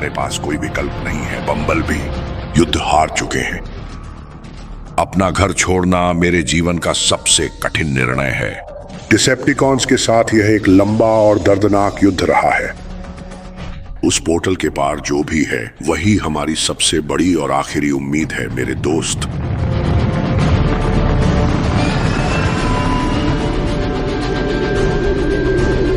हमारे पास कोई विकल्प नहीं है बम्बलबी। युद्ध हार चुके हैं। अपना घर छोड़ना मेरे जीवन का सबसे कठिन निर्णय है। डिसेप्टिकॉन्स के साथ यह एक लंबा और दर्दनाक युद्ध रहा है। उस पोर्टल के पार जो भी है वही हमारी सबसे बड़ी और आखिरी उम्मीद है मेरे दोस्त।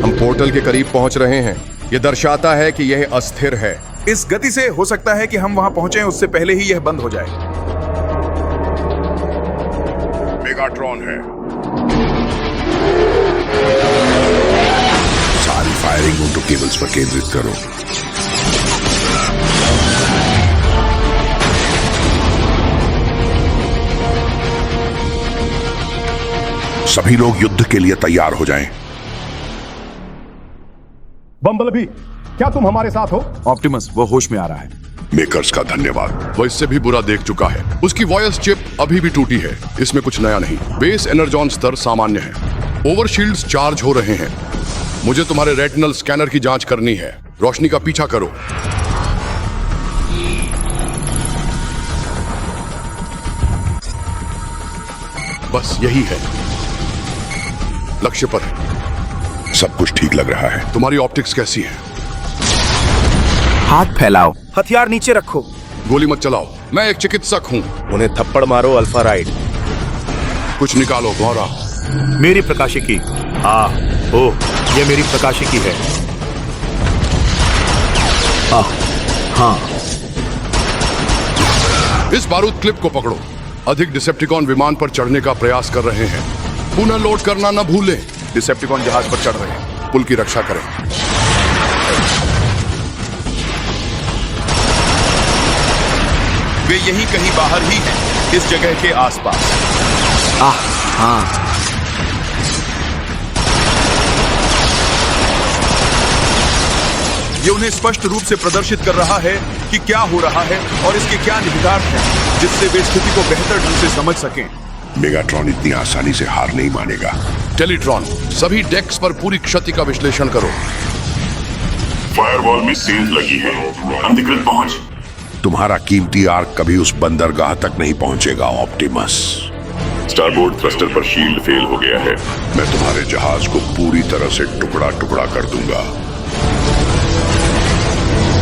हम पोर्टल के करीब पहुंच रहे हैं। यह दर्शाता है कि यह अस्थिर है। इस गति से हो सकता है कि हम वहां पहुंचे उससे पहले ही यह बंद हो जाए। मेगाट्रॉन है। सारी फायरिंग उन केबल्स पर केंद्रित करो। सभी लोग युद्ध के लिए तैयार हो जाएं। बम्बलबी, क्या तुम हमारे साथ हो? ऑप्टिमस, वो होश में आ रहा है। मेकर्स का धन्यवाद। वो इससे भी बुरा देख चुका है। उसकी वॉयस चिप अभी भी टूटी है। इसमें कुछ नया नहीं। बेस एनर्जॉन स्तर सामान्य है। ओवरशील्ड्स चार्ज हो रहे हैं। मुझे तुम्हारे रेटिनल स्कैनर की जांच करनी है। रोशनी का पीछा करो। बस यही है। लक्ष्य पर है। सब कुछ ठीक लग रहा है। तुम्हारी ऑप्टिक्स कैसी है? हाथ फैलाओ। हथियार नीचे रखो। गोली मत चलाओ। मैं एक चिकित्सक हूँ। उन्हें थप्पड़ मारो अल्फा राइड। कुछ निकालो गौरा। मेरी प्रकाशिकी। ये मेरी प्रकाशिकी है। हाँ, इस बारूद क्लिप को पकड़ो। अधिक डिसेप्टिकॉन विमान पर चढ़ने का प्रयास कर रहे हैं। पुनः लोड करना न भूलें। डिसेप्टिकॉन जहाज पर चढ़ रहे हैं। पुल की रक्षा करें। वे यहीं कहीं बाहर ही हैं, इस जगह के आसपास। हाँ। ये उन्हें स्पष्ट रूप से प्रदर्शित कर रहा है कि क्या हो रहा है और इसके क्या निहितार्थ हैं, जिससे वे स्थिति को बेहतर ढंग से समझ सकें। मेगाट्रॉन इतनी आसानी से हार नहीं मानेगा। टेलीट्रॉन, सभी डेक्स पर पूरी क्षति का विश्लेषण करो। फायरवॉल में सील्स लगी है। अनधिकृत पहुंच। तुम्हारा कीमती आर्क कभी उस बंदरगाह तक नहीं पहुंचेगा ऑप्टिमस। स्टारबोर्ड थ्रस्टर पर शील्ड फेल हो गया है। मैं तुम्हारे जहाज को पूरी तरह से टुकड़ा टुकड़ा कर दूंगा।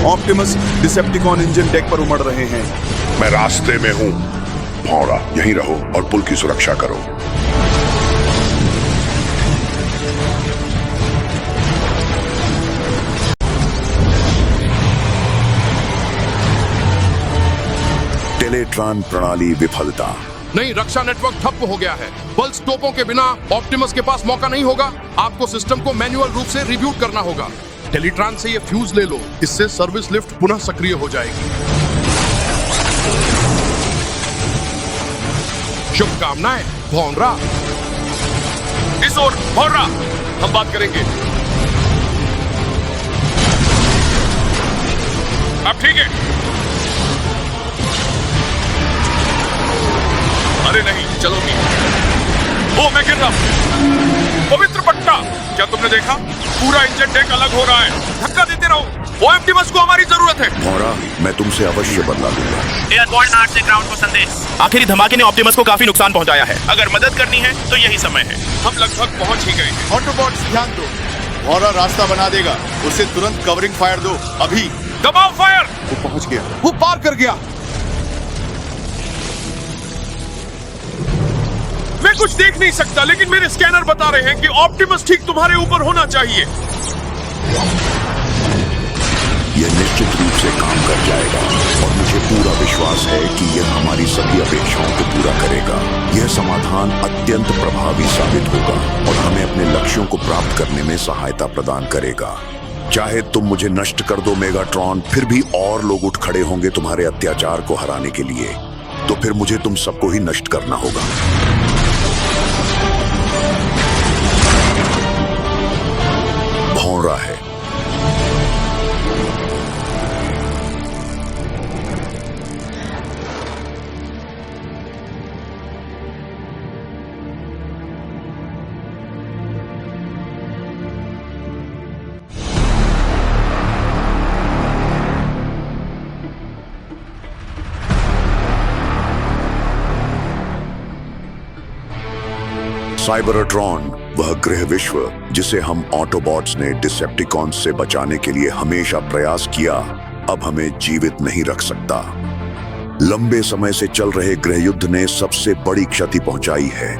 ऑप्टिमस, डिसेप्टिकॉन इंजन डेक पर उमड़ रहे हैं। मैं रास्ते में हूं। भौरा, यहीं रहो और पुल की सुरक्षा करो। टेलीट्रॉन प्रणाली विफलता। नहीं, रक्षा नेटवर्क ठप हो गया है। पल्स तोपों के बिना ऑप्टिमस के पास मौका नहीं होगा। आपको सिस्टम को मैन्युअल रूप से रिब्यूट करना होगा। टेलीट्रॉन से ये फ्यूज ले लो। इससे सर्विस लिफ्ट पुनः सक्रिय हो जाएगी। शुभकामनाएं भौंरा। इस ओर भौरा, हम बात करेंगे। अब ठीक है। अरे नहीं, चलोगी। ओ, मैं गिर रहा हूं। पवित्र पट्टा, क्या तुमने देखा? पूरा इंजन डेक अलग हो रहा है। धक्का देते रहो। ऑप्टिमस को हमारी जरूरत है। भौरा, मैं तुमसे अवश्य बदला दूंगा। एयरबोर्न 8 से ग्राउंड को संदेश। आखिरी धमाके ने ऑप्टिमस को काफी नुकसान पहुंचाया है। अगर मदद करनी है तो यही समय है। हम लगभग पहुंच ही गए हैं। ऑटोबॉट्स, ध्यान दो। भौरा रास्ता बना देगा। उसे तुरंत कवरिंग फायर दो। अभी दबाओ फायर। वो पहुंच गया। वो पार कर गया। मैं कुछ देख नहीं सकता, लेकिन मेरे स्कैनर बता रहे हैं कि ऑप्टिमस ठीक तुम्हारे ऊपर होना चाहिए। यह निश्चित रूप से काम कर जाएगा और मुझे पूरा विश्वास है कि यह हमारी सभी अपेक्षाओं को पूरा करेगा। यह समाधान अत्यंत प्रभावी साबित होगा और हमें अपने लक्ष्यों को प्राप्त करने में सहायता प्रदान करेगा। चाहे तुम मुझे नष्ट कर दो मेगाट्रॉन, फिर भी और लोग उठ खड़े होंगे तुम्हारे अत्याचार को हराने के लिए। तो फिर मुझे तुम सबको ही नष्ट करना होगा। भौंरा है। साइबरट्रॉन, वह ग्रह विश्व जिसे हम ऑटोबॉट्स ने डिसेप्टिकॉन्स से बचाने के लिए हमेशा प्रयास किया, अब हमें जीवित नहीं रख सकता। लंबे समय से चल रहे गृह युद्ध ने सबसे बड़ी क्षति पहुंचाई है।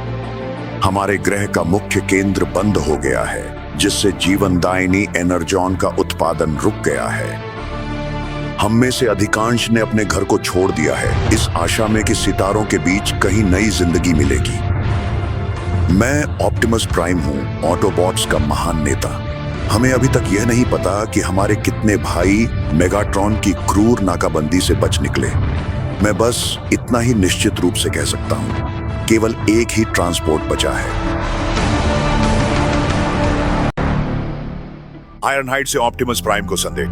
हमारे ग्रह का मुख्य केंद्र बंद हो गया है, जिससे जीवनदायिनी एनर्जॉन का उत्पादन रुक गया है। हम में से अधिकांश ने अपने घर को छोड़ दिया है, इस आशा में कि सितारों के बीच कहीं नई जिंदगी मिलेगी। मैं ऑप्टिमस प्राइम हूं, ऑटोबॉट्स का महान नेता। हमें अभी तक यह नहीं पता कि हमारे कितने भाई मेगाट्रॉन की क्रूर नाकाबंदी से बच निकले। मैं बस इतना ही निश्चित रूप से कह सकता हूं, केवल एक ही ट्रांसपोर्ट बचा है। आयरनहाइड से ऑप्टिमस प्राइम को संदेश।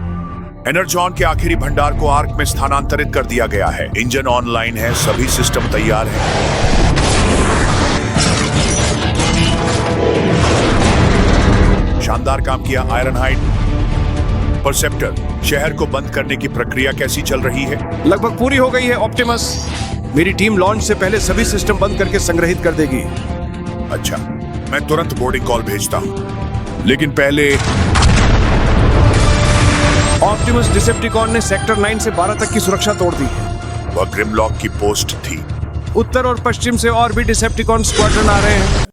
एनर्जॉन के आखिरी भंडार को आर्क में स्थानांतरित कर दिया गया है। इंजन ऑनलाइन है, सभी सिस्टम तैयार है। शानदार काम किया आयरनहाइड। परसेप्टर, शहर को बंद करने की प्रक्रिया कैसी चल रही है? लगभग पूरी हो गई है ऑप्टिमस। मेरी टीम लॉन्च से पहले सभी सिस्टम बंद करके संग्रहित कर देगी। अच्छा, मैं तुरंत बोर्डिंग कॉल भेजता हूं, लेकिन पहले ऑप्टिमस डिसेप्टिकॉन ने सेक्टर 9 से 12 तक की सुरक्षा तोड़ दी है। वह ग्रिमलॉक की पोस्ट थी। उत्तर और पश्चिम से और भी डिसेप्टिकॉन स्क्वाड्रन आ रहे हैं।